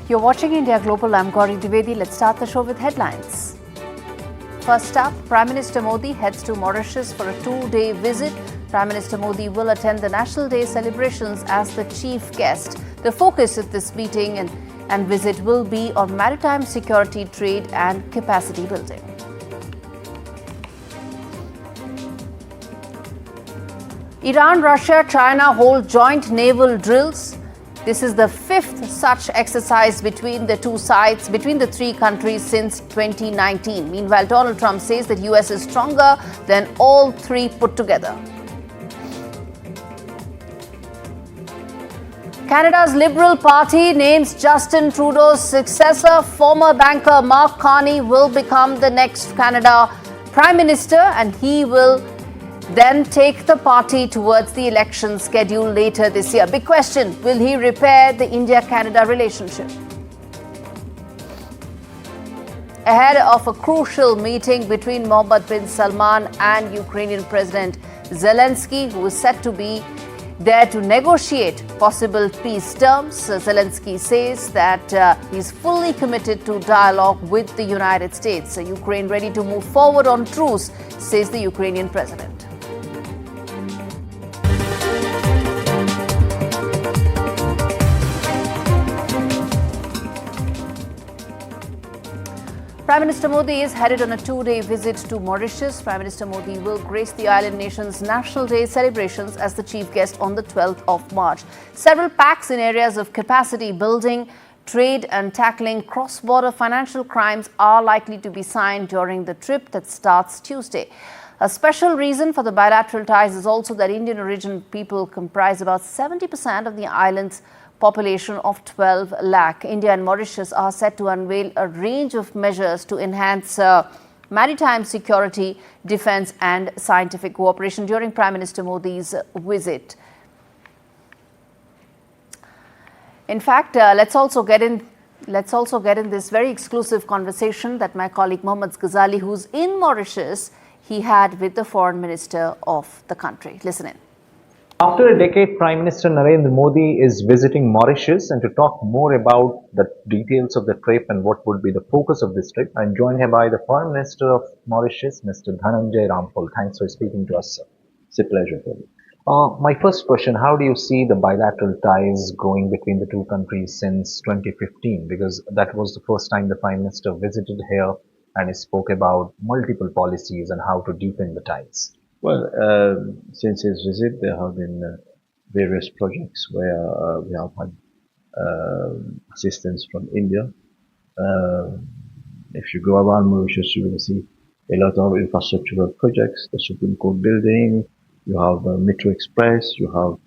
You're watching India Global. I'm Gaurie Dwivedi. Let's start the show with headlines. First up, Prime Minister Modi heads to Mauritius for a 2-day visit. Prime Minister Modi will attend the National Day celebrations as the chief guest. The focus of this meeting and visit will be on maritime security, trade and capacity building. Iran, Russia, China hold joint naval drills. This is the fifth such exercise between the two sides, between the three countries since 2019. Meanwhile, Donald Trump says that U.S. is stronger than all three put together. Canada's Liberal Party names Justin Trudeau's successor. Former banker Mark Carney will become the next Canada Prime Minister, and he will then take the party towards the election scheduled later this year. Big question, will he repair the India-Canada relationship? Ahead of a crucial meeting between Mohammed bin Salman and Ukrainian President Zelensky, who is set to be there to negotiate possible peace terms, Zelensky says that he's fully committed to dialogue with the United States. Ukraine ready to move forward on truce, says the Ukrainian president. Prime Minister Modi is headed on a 2-day visit to Mauritius. Prime Minister Modi will grace the island nation's National Day celebrations as the chief guest on the 12th of March. Several pacts in areas of capacity building, trade and tackling cross-border financial crimes are likely to be signed during the trip that starts Tuesday. A special reason for the bilateral ties is also that Indian origin people comprise about 70% of the island's population of 12 lakh. India and Mauritius are set to unveil a range of measures to enhance maritime security, defense and scientific cooperation during Prime Minister Modi's visit. In fact, let's also get in this very exclusive conversation that my colleague Mohammed Ghazali, who's in Mauritius, he had with the foreign minister of the country. Listen in. After a decade, Prime Minister Narendra Modi is visiting Mauritius, and to talk more about the details of the trip and what would be the focus of this trip, I'm joined here by the Foreign Minister of Mauritius, Mr. Dhananjay Rampal. Thanks for speaking to us, sir. It's a pleasure for me. My first question, how do you see the bilateral ties growing between the two countries since 2015? Because that was the first time the Prime Minister visited here and he spoke about multiple policies and how to deepen the ties. Well, since his visit, there have been various projects where we have had assistance from India. If you go around Mauritius, you will see a lot of infrastructural projects, the Supreme Court building, you have Metro Express, you have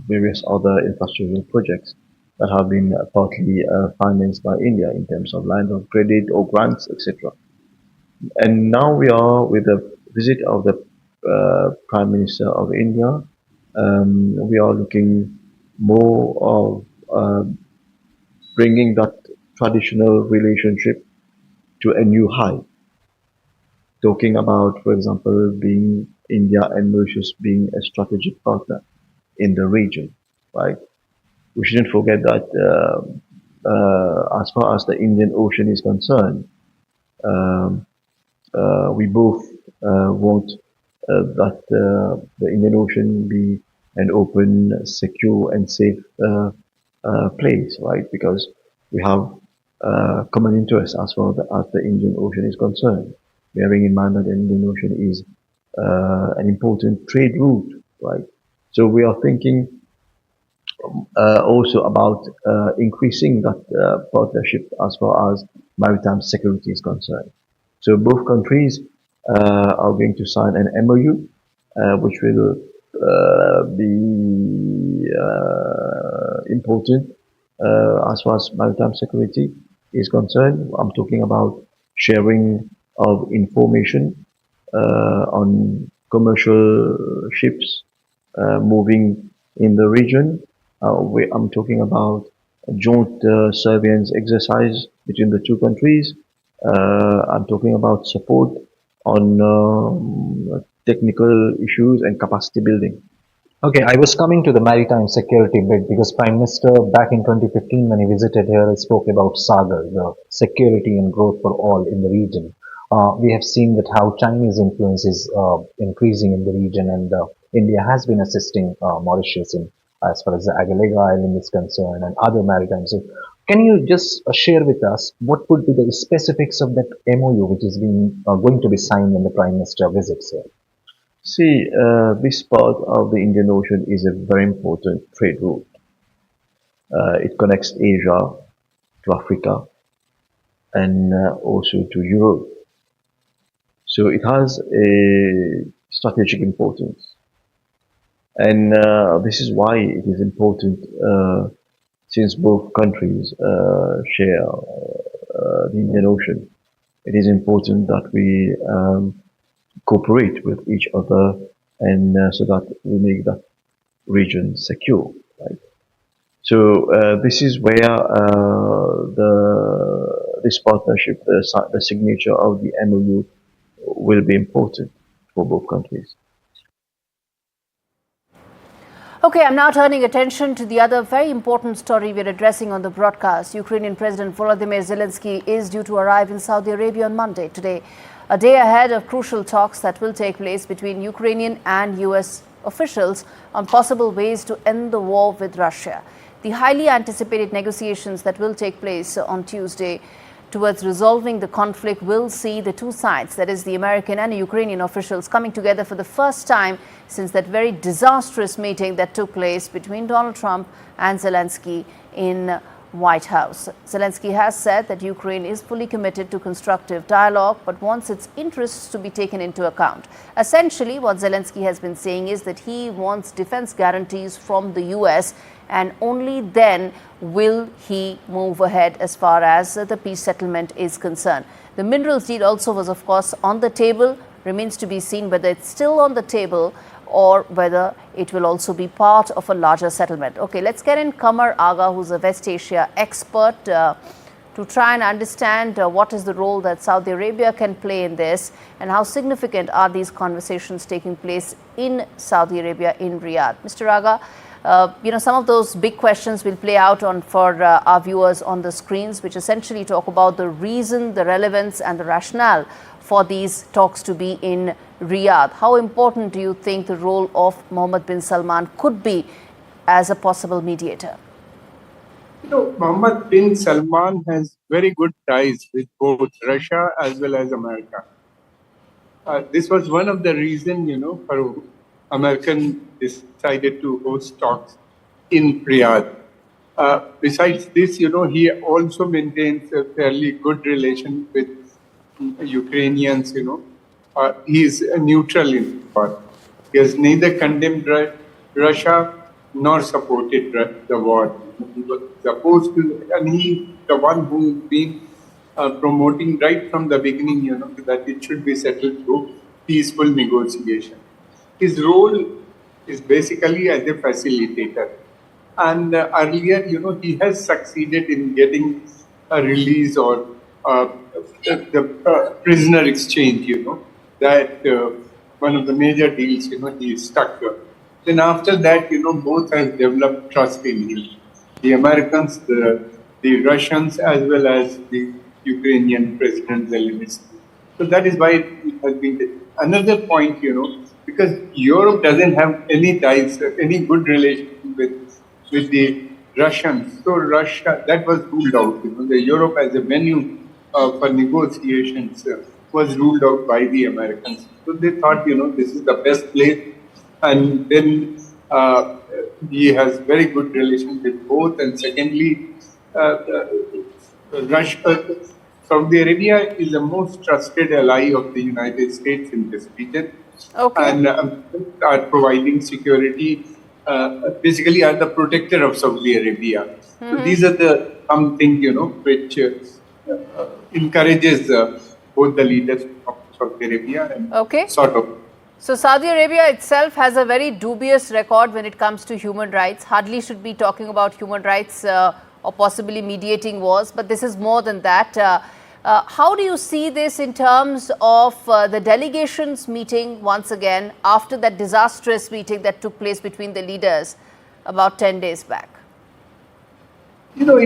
various other infrastructural projects that have been partly financed by India in terms of lines of credit or grants, etc. And now we are with the visit of the Prime Minister of India. We are looking more of bringing that traditional relationship to a new high. Talking about, for example, being India and Mauritius being a strategic partner in the region, right? We shouldn't forget that as far as the Indian Ocean is concerned, we both want that the Indian Ocean be an open, secure and safe place, right? Because we have common interests as far as the Indian Ocean is concerned. Bearing in mind that the Indian Ocean is an important trade route, right? So we are thinking also about increasing that partnership as far as maritime security is concerned. So both countries are going to sign an MOU, which will be important as far as maritime security is concerned. I'm talking about sharing of information on commercial ships moving in the region. I'm talking about a joint surveillance exercise between the two countries. I'm talking about support on technical issues and capacity building. Okay, I was coming to the maritime security bit because Prime Minister back in 2015 when he visited here spoke about Sagar, the security and growth for all in the region. We have seen that how Chinese influence is increasing in the region and India has been assisting Mauritius in as far as the Agalega Island is concerned and other maritime. So can you just share with us what would be the specifics of that MOU which is being going to be signed when the Prime Minister visits here? See, this part of the Indian Ocean is a very important trade route. It connects Asia to Africa and also to Europe. So it has a strategic importance. And this is why it is important, since both countries share the Indian Ocean. It is important that we cooperate with each other and so that we make that region secure, right? So this is where this partnership, the signature of the MOU, will be important for both countries. Okay, I'm now turning attention to the other very important story we're addressing on the broadcast. Ukrainian President Volodymyr Zelensky is due to arrive in Saudi Arabia on Monday, today, a day ahead of crucial talks that will take place between Ukrainian and U.S. officials on possible ways to end the war with Russia. The highly anticipated negotiations that will take place on Tuesday towards resolving the conflict will see the two sides, that is the American and Ukrainian officials, coming together for the first time since that very disastrous meeting that took place between Donald Trump and Zelensky in White House. Zelensky has said that Ukraine is fully committed to constructive dialogue but wants its interests to be taken into account. Essentially, what Zelensky has been saying is that he wants defense guarantees from the U.S. and only then will he move ahead as far as the peace settlement is concerned. The minerals deal also was, of course, on the table. Remains to be seen whether it's still on the table or whether it will also be part of a larger settlement. Okay, let's get in Qamar Agha, who's a West Asia expert, to try and understand what is the role that Saudi Arabia can play in this and how significant are these conversations taking place in Saudi Arabia, in Riyadh. Mr. Agha, some of those big questions will play out for our viewers on the screens, which essentially talk about the reason, the relevance and the rationale for these talks to be in Riyadh. How important do you think the role of Mohammed bin Salman could be as a possible mediator? Mohammed bin Salman has very good ties with both Russia as well as America. This was one of the reasons, for American decided to host talks in Riyadh. Besides this, he also maintains a fairly good relation with Ukrainians, he is neutral in war. He has neither condemned Russia nor supported the war. He was supposed to, and he, the one who's been promoting right from the beginning, that it should be settled through peaceful negotiation. His role is basically as a facilitator. And earlier, he has succeeded in getting a release or the prisoner exchange, that one of the major deals, he stuck. Then after that, both have developed trust in him. The Americans, the Russians, as well as the Ukrainian President Zelensky. So that is why it has been another point, because Europe doesn't have any ties, any good relation with the Russians. So Russia, that was ruled out. The Europe as a venue for negotiations was ruled out by the Americans. So they thought, this is the best place. And then he has very good relations with both. And secondly, Russia, Saudi Arabia is the most trusted ally of the United States in this region. Okay. And are providing security, basically are the protector of Saudi Arabia. Mm-hmm. So these are the something, which encourages both the leaders of Saudi Arabia and sort of. So Saudi Arabia itself has a very dubious record when it comes to human rights. Hardly should be talking about human rights or possibly mediating wars, but this is more than that. How do you see this in terms of the delegations meeting once again after that disastrous meeting that took place between the leaders about 10 days back? You know,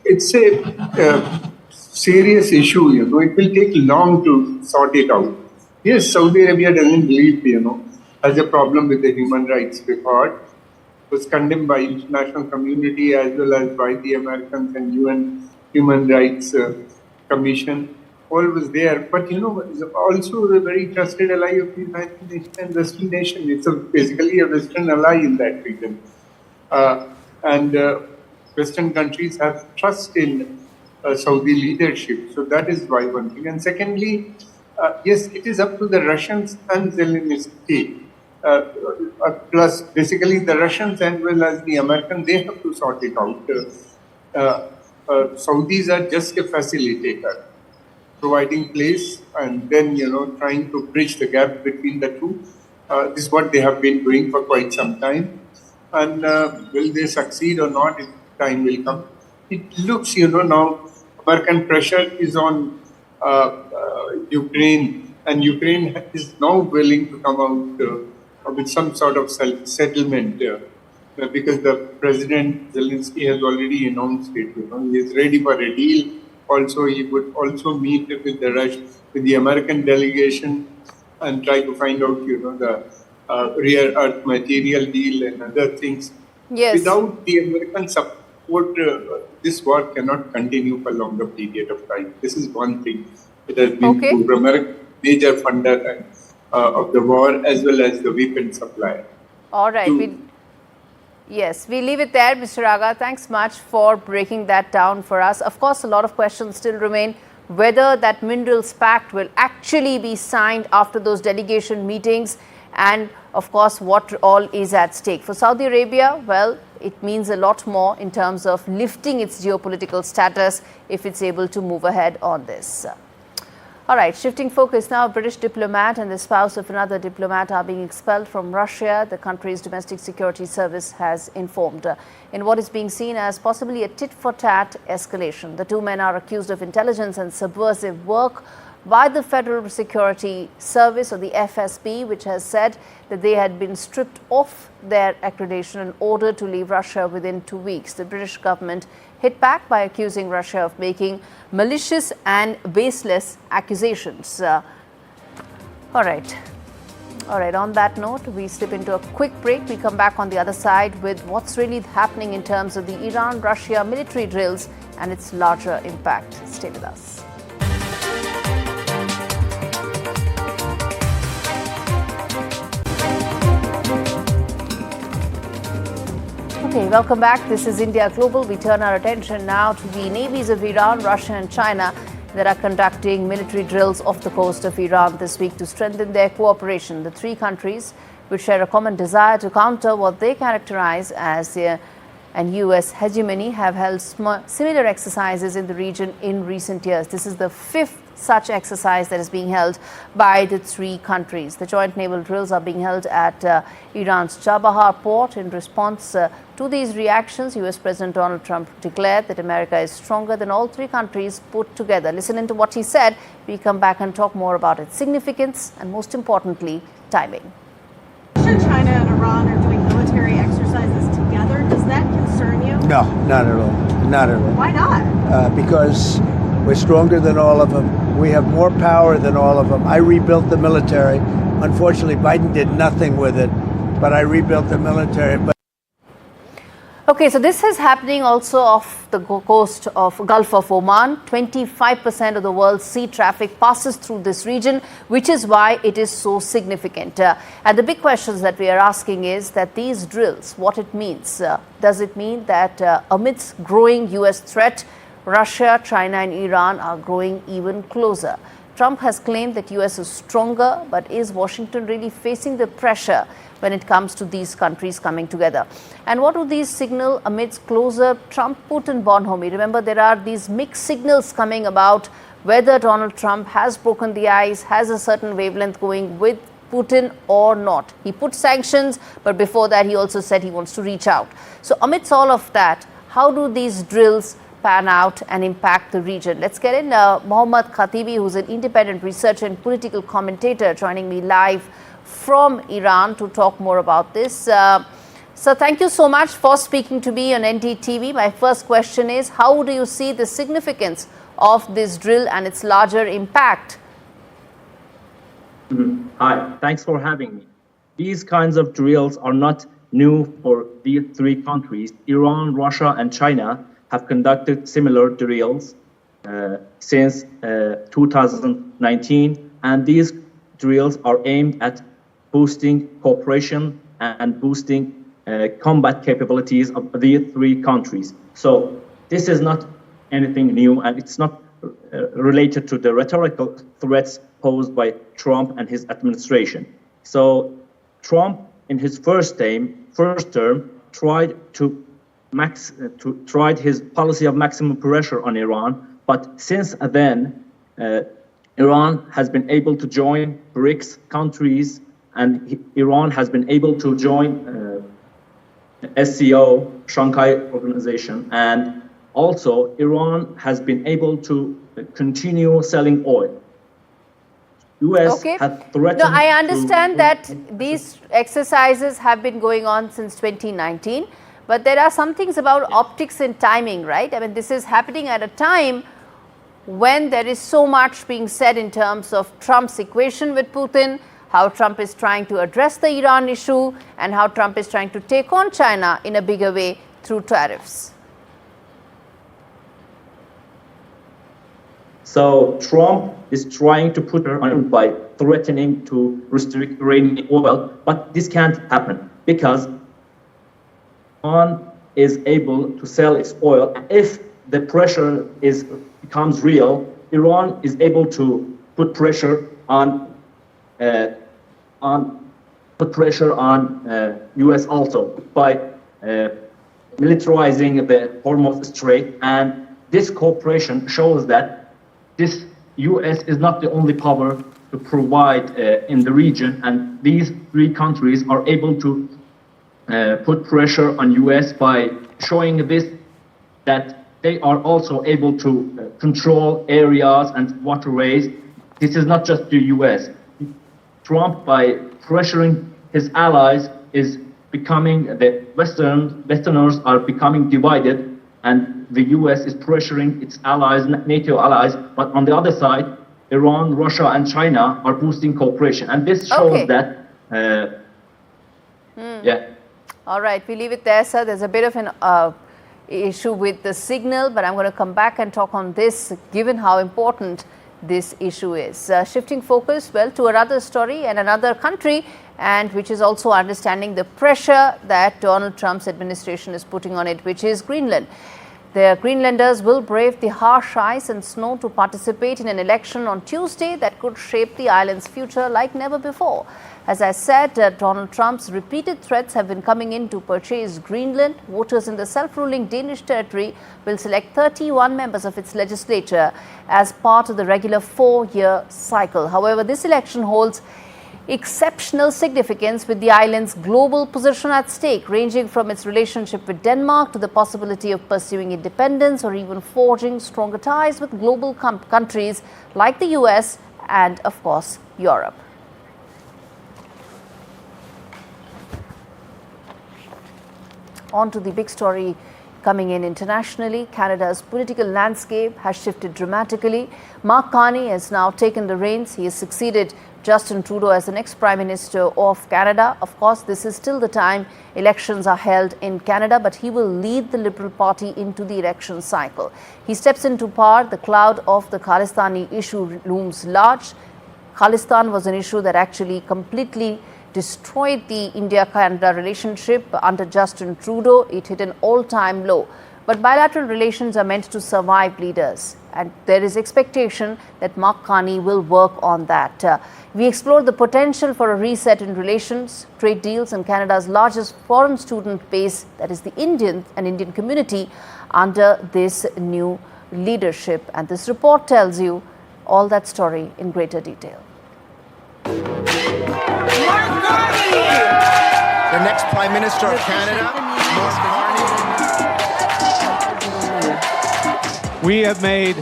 it's a serious issue, you know. It will take long to sort it out. Yes, Saudi Arabia doesn't believe, you know, has a problem with the human rights record. It was condemned by international community as well as by the Americans and UN Human Rights Commission. All was there. But, you know, it's also a very trusted ally of the United Nations and Western nation. It's basically a Western ally in that region. And Western countries have trust in Saudi leadership. So that is why one thing. And secondly, yes, it is up to the Russians and Zelensky. Plus, basically, the Russians as well as the Americans, they have to sort it out. Saudis are just a facilitator, providing place and then, you know, trying to bridge the gap between the two. This is what they have been doing for quite some time. And will they succeed or not? Time will come. It looks, you know, now American pressure is on Ukraine, and Ukraine is now willing to come out with some sort of settlement because the President Zelensky has already announced it. You know, he is ready for a deal. Also, he would also meet with the American delegation and try to find out, you know, the rare earth material deal and other things. Yes. Without the American support, this war cannot continue for a longer period of time. This is one thing. It has been proved. America major funder of the war as well as the weapon supplier. All right. Yes, we leave it there, Mr. Raga. Thanks much for breaking that down for us. Of course, a lot of questions still remain. Whether that minerals pact will actually be signed after those delegation meetings, and of course, what all is at stake. For Saudi Arabia, well, it means a lot more in terms of lifting its geopolitical status if it's able to move ahead on this. All right, shifting focus now, a British diplomat and the spouse of another diplomat are being expelled from Russia, the country's domestic security service has informed, in what is being seen as possibly a tit-for-tat escalation. The two men are accused of intelligence and subversive work by the Federal Security Service, or the FSB, which has said that they had been stripped off their accreditation in order to leave Russia within 2 weeks. The British government hit back by accusing Russia of making malicious and baseless accusations. All right, on that note, we slip into a quick break. We come back on the other side with what's really happening in terms of the Iran-Russia military drills and its larger impact. Stay with us. Okay, welcome back. This is India Global. We turn our attention now to the navies of Iran, Russia and China that are conducting military drills off the coast of Iran this week to strengthen their cooperation. The three countries, which share a common desire to counter what they characterize as an U.S. hegemony, have held similar exercises in the region in recent years. This is the fifth such exercise that is being held by the three countries. The joint naval drills are being held at Iran's Chabahar port. In response to these reactions, U.S. President Donald Trump declared that America is stronger than all three countries put together. Listen into what he said. We come back and talk more about its significance and, most importantly, timing. Russia, China, and Iran are doing military exercises together. Does that concern you? No, not at all. Not at all. Why not? Because we're stronger than all of them. We have more power than all of them. I rebuilt the military. Unfortunately, Biden did nothing with it, but I rebuilt the military. Okay, so this is happening also off the coast of Gulf of Oman. 25% of the world's sea traffic passes through this region, which is why it is so significant. And the big questions that we are asking is that these drills, what it means. Does it mean that amidst growing U.S. threat, Russia, China and Iran are growing even closer? Trump has claimed that U.S. is stronger, but is Washington really facing the pressure when it comes to these countries coming together? And what do these signal amidst closer Trump-Putin bonhomie? Remember, there are these mixed signals coming about whether Donald Trump has broken the ice, has a certain wavelength going with Putin or not. He put sanctions, but before that he also said he wants to reach out. So amidst all of that, how do these drills pan out and impact the region. Let's get in Mohammed, who's an independent researcher and political commentator, joining me live from Iran to talk more about this. So thank you so much for speaking to me on NDTV. My first question is, how do you see the significance of this drill and its larger impact? Hi, thanks for having me. These kinds of drills are not new for these three countries. Iran, Russia, and China have conducted similar drills since 2019, and these drills are aimed at boosting cooperation and boosting combat capabilities of these three countries. So this is not anything new, and it's not related to the rhetorical threats posed by Trump and his administration. So Trump, in his first term, tried his policy of maximum pressure on Iran, but since then, Iran has been able to join BRICS countries, and Iran has been able to join SCO, Shanghai Organization, and also Iran has been able to continue selling oil. U.S. had threatened. No, I understand that these exercises have been going on since 2019, but there are some things about optics and timing, right? I mean, this is happening at a time when there is so much being said in terms of Trump's equation with Putin, how Trump is trying to address the Iran issue, and how Trump is trying to take on China in a bigger way through tariffs. So Trump is trying to put her on by threatening to restrict Iranian oil, but this can't happen because Iran is able to sell its oil. If the pressure becomes real, Iran is able to put pressure on U.S. also by militarizing the Hormuz Strait, and this cooperation shows that this U.S. is not the only power to provide in the region, and these three countries are able to put pressure on U.S. by showing this, that they are also able to control areas and waterways. This is not just the U.S. Trump, by pressuring his allies, is becoming, the Westerners are becoming divided, and the U.S. is pressuring its allies, NATO allies, but on the other side, Iran, Russia, and China are boosting cooperation, and this shows that. Yeah. All right, we leave it there, sir. There's a bit of an issue with the signal, but I'm going to come back and talk on this, given how important this issue is. Shifting focus, well, to another story and another country, and which is also understanding the pressure that Donald Trump's administration is putting on it, which is Greenland. The Greenlanders will brave the harsh ice and snow to participate in an election on Tuesday that could shape the island's future like never before. As I said, Donald Trump's repeated threats have been coming in to purchase Greenland. Voters in the self-ruling Danish territory will select 31 members of its legislature as part of the regular 4-year cycle. However, this election holds exceptional significance with the island's global position at stake, ranging from its relationship with Denmark to the possibility of pursuing independence or even forging stronger ties with global countries like the U.S. and, of course, Europe. On to the big story coming in internationally. Canada's political landscape has shifted dramatically. Mark Carney has now taken the reins. He has succeeded Justin Trudeau as the next Prime Minister of Canada. Of course, this is still the time elections are held in Canada, but he will lead the Liberal Party into the election cycle. He steps into power. The cloud of the Khalistani issue looms large. Khalistan was an issue that actually completely destroyed the India-Canada relationship under Justin Trudeau. It hit an all-time low. But bilateral relations are meant to survive leaders, and there is expectation that Mark Carney will work on that. We explored the potential for a reset in relations, trade deals, and Canada's largest foreign student base, that is the Indian community, under this new leadership. And this report tells you all that story in greater detail. The next Prime Minister of Canada, Mark Carney. We have made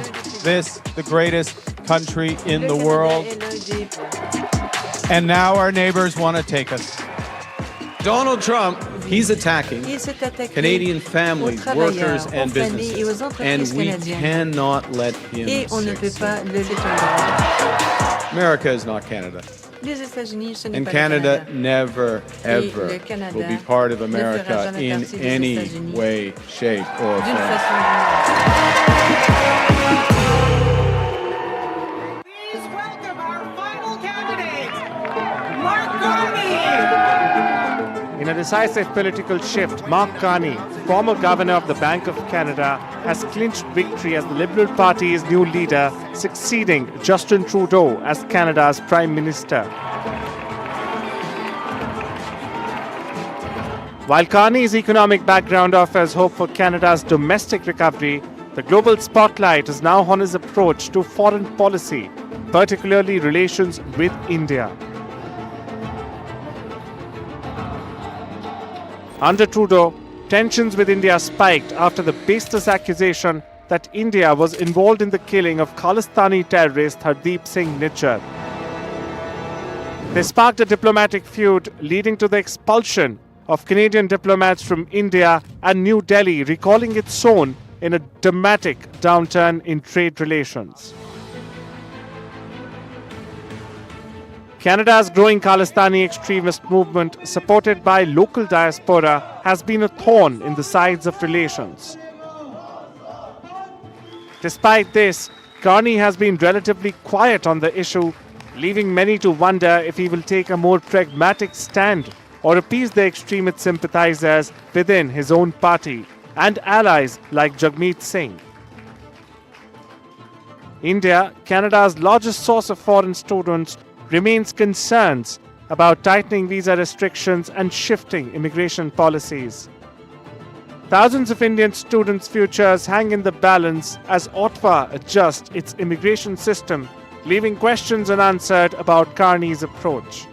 this the greatest country in the world, and now our neighbors want to take us. Donald Trump, he's attacking Canadian families, workers, and businesses, and we cannot let him succeed. America is not Canada. And Canada never, ever will be part of America in any way, shape, or form. Please welcome our final candidate, Mark Carney. In a decisive political shift, Mark Carney, former governor of the Bank of Canada, has clinched victory as the Liberal Party's new leader, succeeding Justin Trudeau as Canada's Prime Minister. While Carney's economic background offers hope for Canada's domestic recovery, the global spotlight is now on his approach to foreign policy, particularly relations with India. Under Trudeau, tensions with India spiked after the baseless accusation that India was involved in the killing of Khalistani terrorist Hardeep Singh Nijjar. They sparked a diplomatic feud, leading to the expulsion of Canadian diplomats from India and New Delhi, recalling its own in a dramatic downturn in trade relations. Canada's growing Khalistani extremist movement, supported by local diaspora, has been a thorn in the sides of relations. Despite this, Carney has been relatively quiet on the issue, leaving many to wonder if he will take a more pragmatic stand or appease the extremist sympathizers within his own party and allies like Jagmeet Singh. India, Canada's largest source of foreign students, remains concerns about tightening visa restrictions and shifting immigration policies. Thousands of Indian students' futures hang in the balance as Ottawa adjusts its immigration system, leaving questions unanswered about Carney's approach.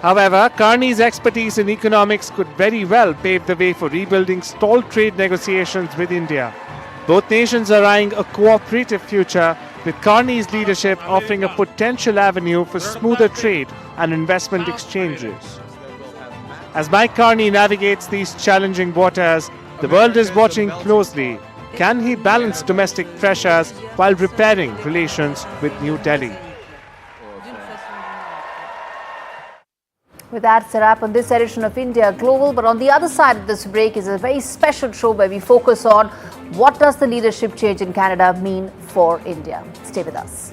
However, Carney's expertise in economics could very well pave the way for rebuilding stalled trade negotiations with India. Both nations are eyeing a cooperative future, with Carney's leadership offering a potential avenue for smoother trade and investment exchanges. As Mike Carney navigates these challenging waters, the world is watching closely. Can he balance domestic pressures while repairing relations with New Delhi? With that, it's a wrap on this edition of India Global. But on the other side of this break is a very special show where we focus on what does the leadership change in Canada mean for India. Stay with us.